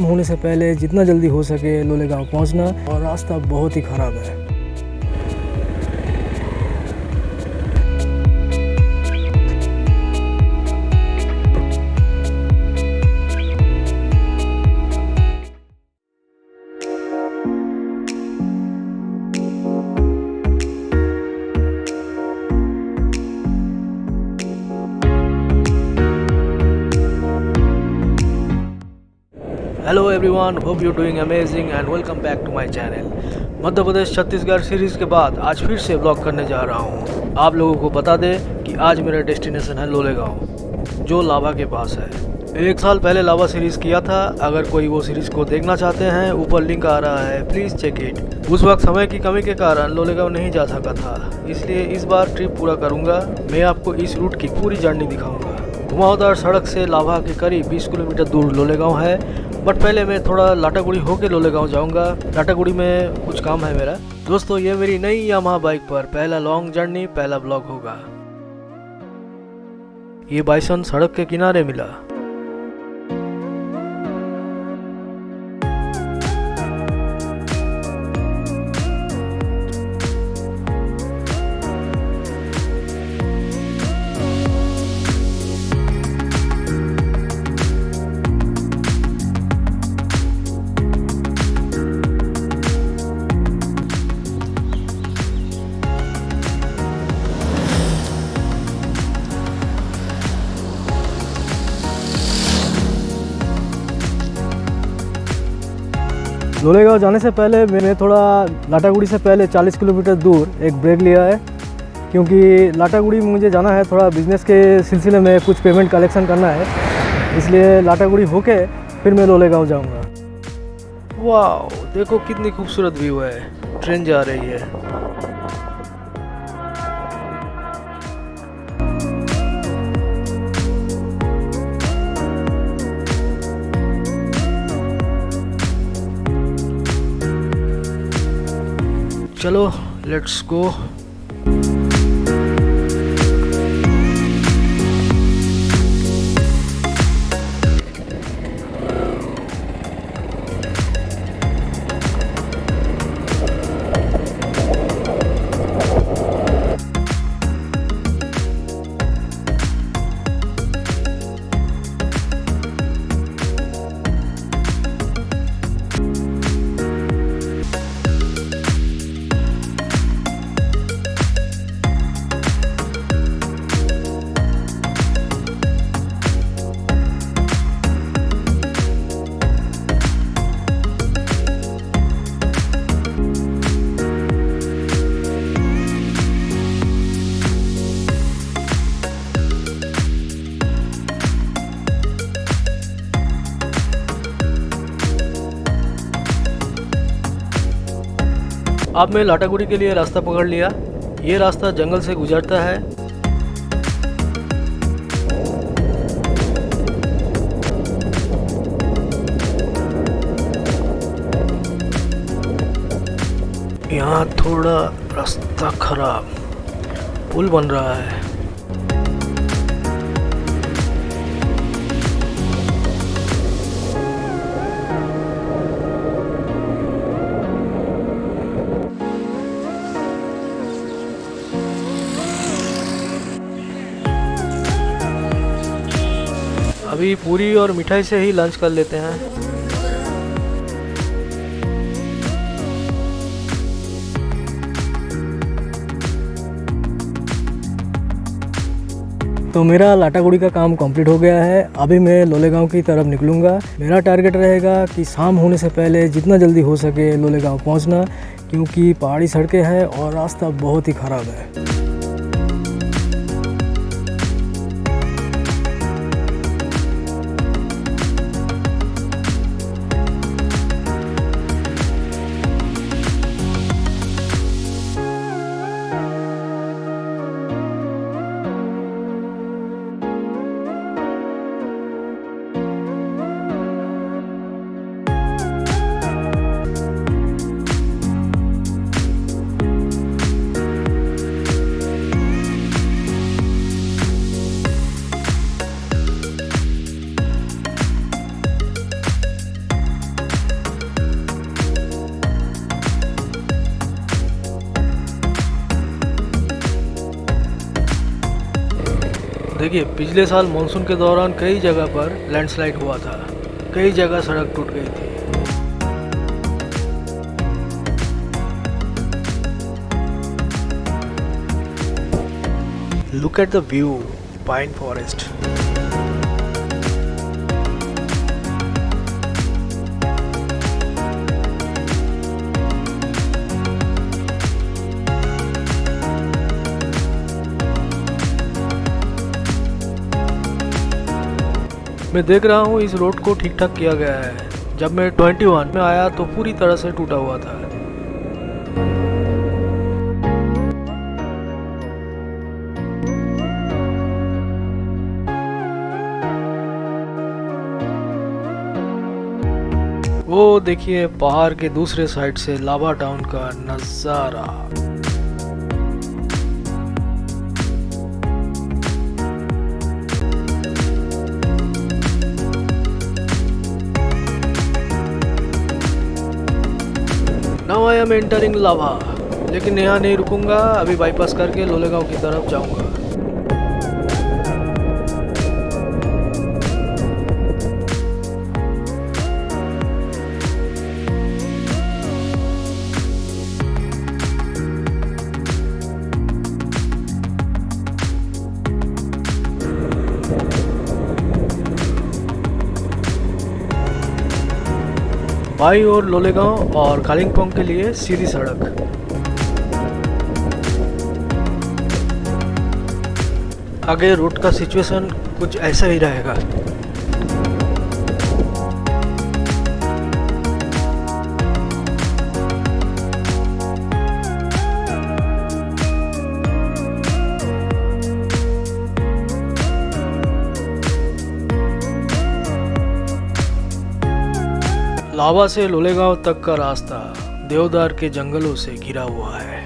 होने से पहले जितना जल्दी हो सके लोलेगांव पहुंचना, और रास्ता बहुत ही ख़राब है। Hello everyone, hope you doing amazing and welcome back to my channel. Madhya Pradesh Chhattisgarh series के बाद आज फिर से ब्लॉग करने जा रहा हूँ। आप लोगों को बता दें कि आज मेरा डेस्टिनेशन है लोलेगांव, जो लाभा के पास है। 1 साल पहले लाभा सीरीज़ किया था। अगर कोई वो सीरीज़ को देखना चाहते हैं, ऊपर लिंक आ रहा है, प्लीज़ चेक इट। उस वक्त समय की कमी के कारण लोलेगांव नहीं जा सका था, इसलिए इस बार ट्रिप पूरा करूँगा। मैं आपको इस रूट की पूरी जर्नी दिखाऊँगा। घुमावदार सड़क से लाभा के करीब 20 किलोमीटर दूर लोलेगांव है, बट पहले मैं थोड़ा लाटागुड़ी होके लोलेगांव जाऊंगा। लाटागुड़ी में कुछ काम है मेरा। दोस्तों, ये मेरी नई यामाहा बाइक पर पहला लॉन्ग जर्नी, पहला ब्लॉग होगा। ये बाइसन सड़क के किनारे मिला। लोलेगांव जाने से पहले मैंने थोड़ा लाटागुड़ी से पहले 40 किलोमीटर दूर एक ब्रेक लिया है, क्योंकि लाटागुड़ी में मुझे जाना है। थोड़ा बिजनेस के सिलसिले में कुछ पेमेंट कलेक्शन करना है, इसलिए लाटागुड़ी होके फिर मैं लोलेगांव जाऊंगा। वाह, देखो कितनी खूबसूरत व्यू है। ट्रेन जा रही है। चलो लेट्स गो। अब मैं लाटागुड़ी के लिए रास्ता पकड़ लिया। ये रास्ता जंगल से गुजरता है। यहाँ थोड़ा रास्ता खराब, पुल बन रहा है। अभी पूरी और मिठाई से ही लंच कर लेते हैं। तो मेरा लाटागुड़ी का काम कंप्लीट हो गया है। अभी मैं लोलेगांव की तरफ निकलूँगा। मेरा टारगेट रहेगा कि शाम होने से पहले जितना जल्दी हो सके लोलेगांव पहुँचना, क्योंकि पहाड़ी सड़कें हैं और रास्ता बहुत ही ख़राब है। देखिए पिछले साल मानसून के दौरान कई जगह पर लैंडस्लाइड हुआ था, कई जगह सड़क टूट गई थी। Look at the view, pine forest. मैं देख रहा हूँ इस रोड को ठीक ठाक किया गया है। जब मैं 21 में आया तो पूरी तरह से टूटा हुआ था। वो देखिए पहाड़ के दूसरे साइड से लावा टाउन का नज़ारा। नाउ आई एम एंटरिंग लावा, लेकिन यहाँ नहीं रुकूंगा, अभी बाईपास करके लोलेगांव की तरफ जाऊंगा। बाई और लोलेगांव और कालिम्पोंग के लिए सीधी सड़क। आगे रोड का सिचुएशन कुछ ऐसा ही रहेगा। लावा से लोलेगांव तक का रास्ता देवदार के जंगलों से घिरा हुआ है।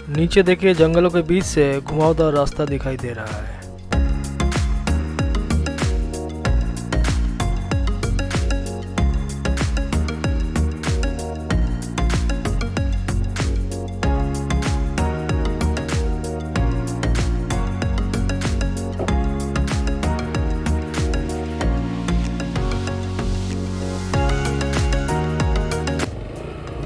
नीचे देखिए जंगलों के बीच से घुमावदार रास्ता दिखाई दे रहा है।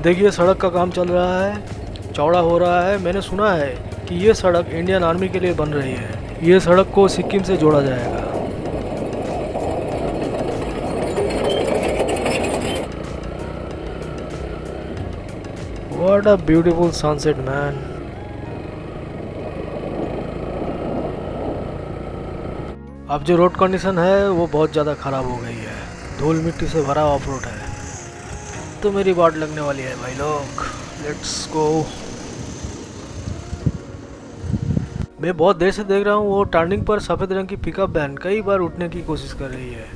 देखिए सड़क का काम चल रहा है, चौड़ा हो रहा है। मैंने सुना है कि ये सड़क इंडियन आर्मी के लिए बन रही है। ये सड़क को सिक्किम से जोड़ा जाएगा। What a beautiful sunset, man. अब जो रोड कंडीशन है वो बहुत ज़्यादा ख़राब हो गई है, धूल मिट्टी से भरा ऑफ रोड है। तो मेरी बाट लगने वाली है भाई लोग, लेट्स गो। मैं बहुत देर से देख रहा हूँ वो टर्निंग पर सफ़ेद रंग की पिकअप वैन कई बार उठने की कोशिश कर रही है।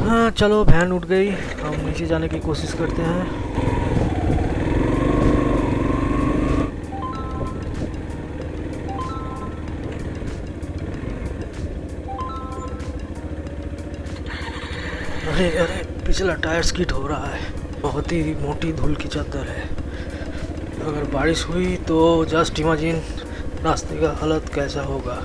हाँ चलो वैन उठ गई, हम नीचे जाने की कोशिश करते हैं। अरे अरे पिछला टायर स्किड हो रहा है। बहुत ही मोटी धूल की चादर है। अगर बारिश हुई तो जस्ट इमेजिन रास्ते का हालत कैसा होगा।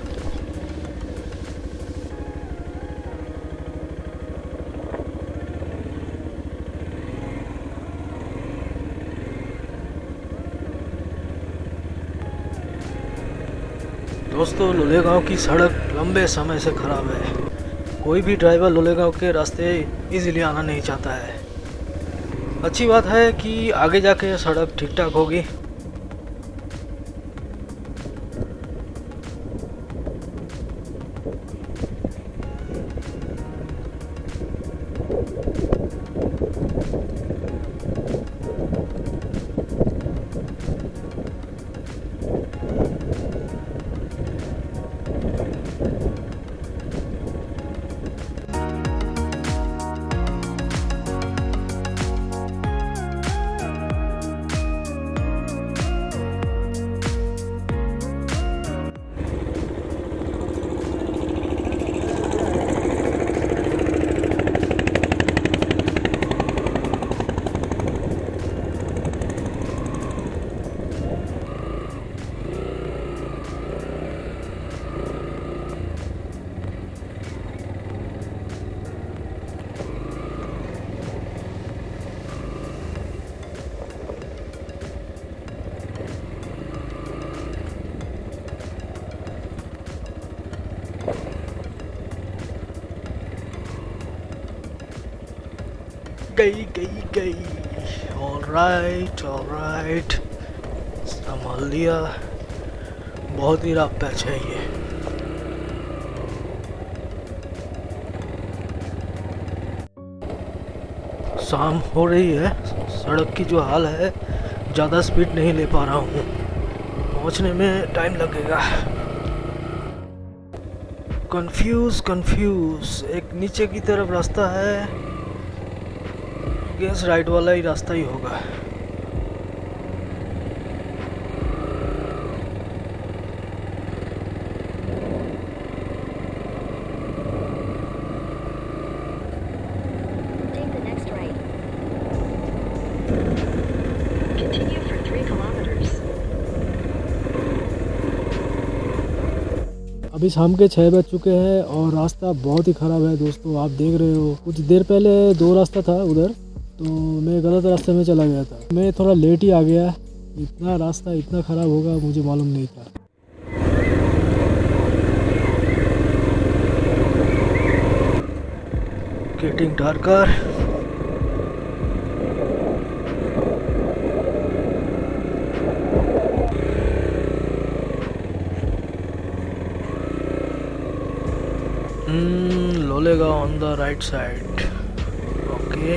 दोस्तों लोलेगांव की सड़क लंबे समय से खराब है। कोई भी ड्राइवर लोलेगांव के रास्ते इजीली आना नहीं चाहता है। अच्छी बात है कि आगे जाके यह सड़क ठीक ठाक होगी। गई। ऑलराइट संभाल लिया। बहुत ही रफ पैच है ये। शाम हो रही है, सड़क की जो हाल है, ज़्यादा स्पीड नहीं ले पा रहा हूँ, पहुँचने में टाइम लगेगा। कंफ्यूज एक नीचे की तरफ रास्ता है, गैस राइट वाला ही रास्ता ही होगा। अभी शाम के 6 बज चुके हैं और रास्ता बहुत ही ख़राब है दोस्तों। आप देख रहे हो, कुछ देर पहले 2 रास्ता था उधर, तो मैं गलत रास्ते में चला गया था। मैं थोड़ा लेट ही आ गया। इतना रास्ता इतना ख़राब होगा मुझे मालूम नहीं था। Getting darker. Lolegaon on the right side. Okay.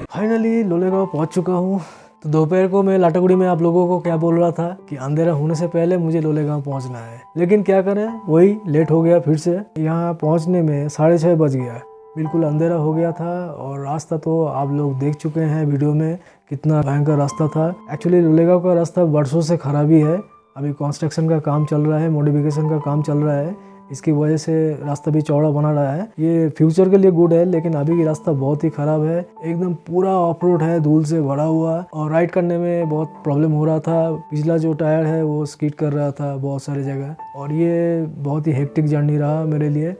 Finally Lolegaon पहुंच चुका हूं। तो दोपहर को मैं लाटागुड़ी में आप लोगों को क्या बोल रहा था कि अंधेरा होने से पहले मुझे लोलेगांव पहुंचना है, लेकिन क्या करें, वही लेट हो गया। फिर से यहाँ पहुंचने में 6:30 बज गया। बिल्कुल अंधेरा हो गया था और रास्ता तो आप लोग देख चुके हैं वीडियो में, कितना भयंकर रास्ता था। एक्चुअली लोलेगांव का रास्ता वर्षों से खराब ही है। अभी कंस्ट्रक्शन का काम चल रहा है, मॉडिफिकेशन का काम चल रहा है, इसकी वजह से रास्ता भी चौड़ा बना रहा है। ये फ्यूचर के लिए गुड है, लेकिन अभी की रास्ता बहुत ही खराब है। एकदम पूरा ऑफ रोड है, धूल से भरा हुआ, और राइड करने में बहुत प्रॉब्लम हो रहा था। पिछला जो टायर है वो स्किड कर रहा था बहुत सारी जगह, और ये बहुत ही हेक्टिक जर्नी रहा मेरे लिए।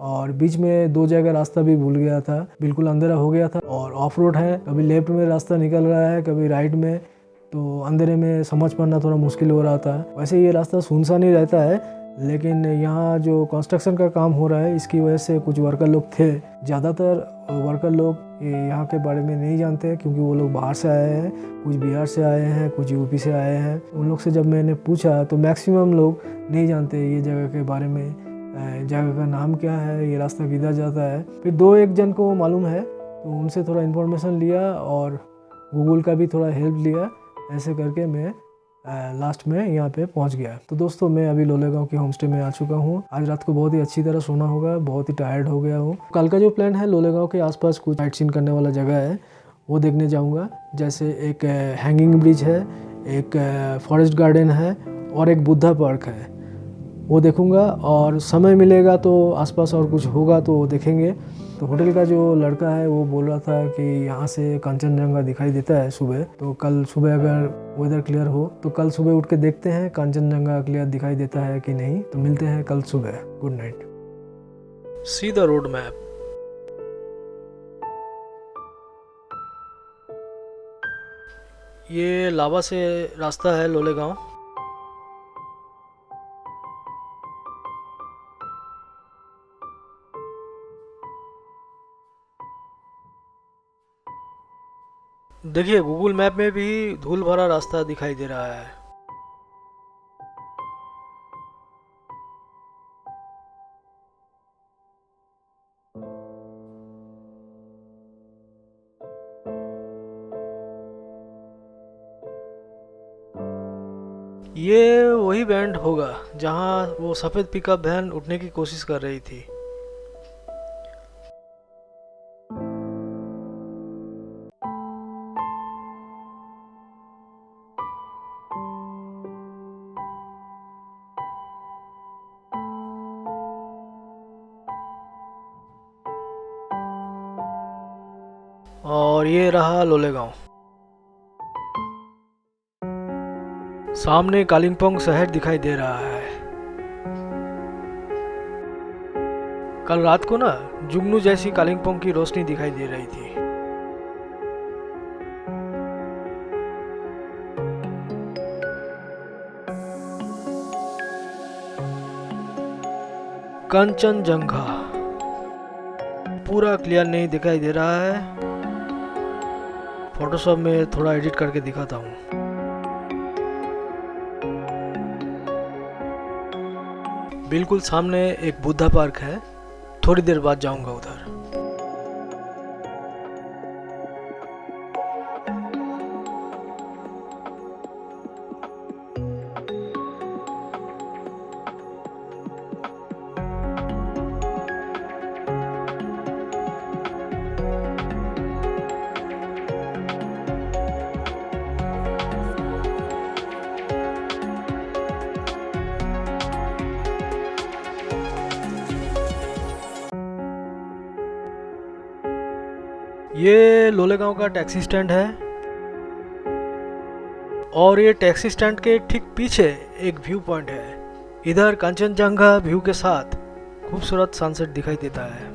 और बीच में 2 जगह रास्ता भी भूल गया था, बिल्कुल अंधेरा हो गया था। और ऑफ रोड है, कभी लेफ्ट में रास्ता निकल रहा है, कभी राइट में, तो अंधेरे में समझ पाना थोड़ा मुश्किल हो रहा था। वैसे ये रास्ता सुनसान ही रहता है, लेकिन यहाँ जो कंस्ट्रक्शन का काम हो रहा है इसकी वजह से कुछ वर्कर लोग थे। ज़्यादातर वर्कर लोग यहाँ के बारे में नहीं जानते, क्योंकि वो लोग बाहर से आए हैं, कुछ बिहार से आए हैं, कुछ यूपी से आए हैं। उन लोग से जब मैंने पूछा तो मैक्सिमम लोग नहीं जानते ये जगह के बारे में, जगह का नाम क्या है, ये रास्ता किधर जाता है। फिर 2-1 जन को मालूम है, तो उनसे थोड़ा इन्फॉर्मेशन लिया और गूगल का भी थोड़ा हेल्प लिया। ऐसे करके मैं लास्ट में यहाँ पे पहुँच गया। तो दोस्तों, मैं अभी लोलेगांव के होम स्टे में आ चुका हूँ। आज रात को बहुत ही अच्छी तरह सोना होगा, बहुत ही टायर्ड हो गया हूँ। कल का जो प्लान है, लोलेगांव के आसपास कुछ साइट सीन करने वाला जगह है, वो देखने जाऊँगा। जैसे एक हैंगिंग ब्रिज है, एक फॉरेस्ट गार्डन है, और एक बुद्धा पार्क है, वो देखूँगा। और समय मिलेगा तो आसपास और कुछ होगा तो वो देखेंगे। तो होटल का जो लड़का है वो बोल रहा था कि यहाँ से कंचनजंगा दिखाई देता है सुबह। तो कल सुबह अगर वेदर क्लियर हो तो कल सुबह उठ के देखते हैं कंचनजंगा क्लियर दिखाई देता है कि नहीं। तो मिलते हैं कल सुबह। Good night. See the road map. ये लावा से रास्ता है लोलेगांव। देखिए, गूगल मैप में भी धूल भरा रास्ता दिखाई दे रहा है। ये वही बैंड होगा जहां वो सफ़ेद पिकअप वैन उठने की कोशिश कर रही थी। और ये रहा लोलेगांव। सामने कालिम्पोंग शहर दिखाई दे रहा है। कल रात को ना जुगनू जैसी कालिम्पोंग की रोशनी दिखाई दे रही थी। कंचनजंगा पूरा क्लियर नहीं दिखाई दे रहा है, फोटोशॉप में थोड़ा एडिट करके दिखाता हूँ। बिल्कुल सामने एक बुद्धा पार्क है, थोड़ी देर बाद जाऊंगा उधर। ये लोलेगांव का टैक्सी स्टैंड है और ये टैक्सी स्टैंड के ठीक पीछे एक व्यू पॉइंट है। इधर कंचनजंगा व्यू के साथ खूबसूरत सनसेट दिखाई देता है।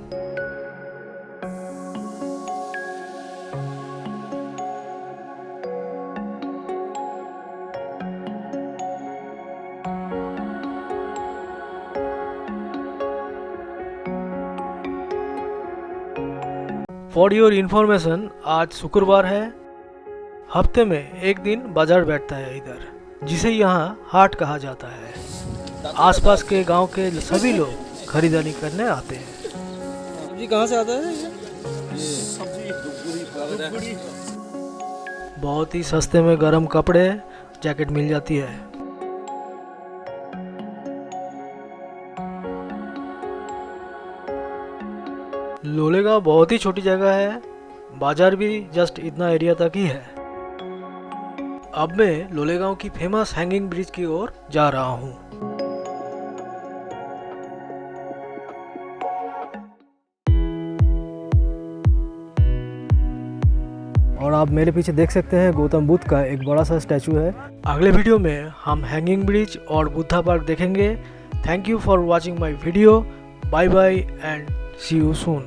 फॉर योर इन्फॉर्मेशन, आज शुक्रवार है। हफ्ते में एक दिन बाजार बैठता है इधर, जिसे यहाँ हाट कहा जाता है। आसपास के गांव के सभी लोग खरीदारी करने आते हैं। सब्जी कहाँ से आता है? ये बहुत ही सस्ते में गर्म कपड़े, जैकेट मिल जाती है। लोलेगांव बहुत ही छोटी जगह है, बाजार भी जस्ट इतना एरिया तक ही है। अब मैं लोलेगांव की फेमस हैंगिंग ब्रिज की ओर जा रहा हूँ। और आप मेरे पीछे देख सकते हैं गौतम बुद्ध का एक बड़ा सा स्टैचू है। अगले वीडियो में हम हैंगिंग ब्रिज और बुद्धा पार्क देखेंगे। Thank you for watching my video. Bye bye and see you soon.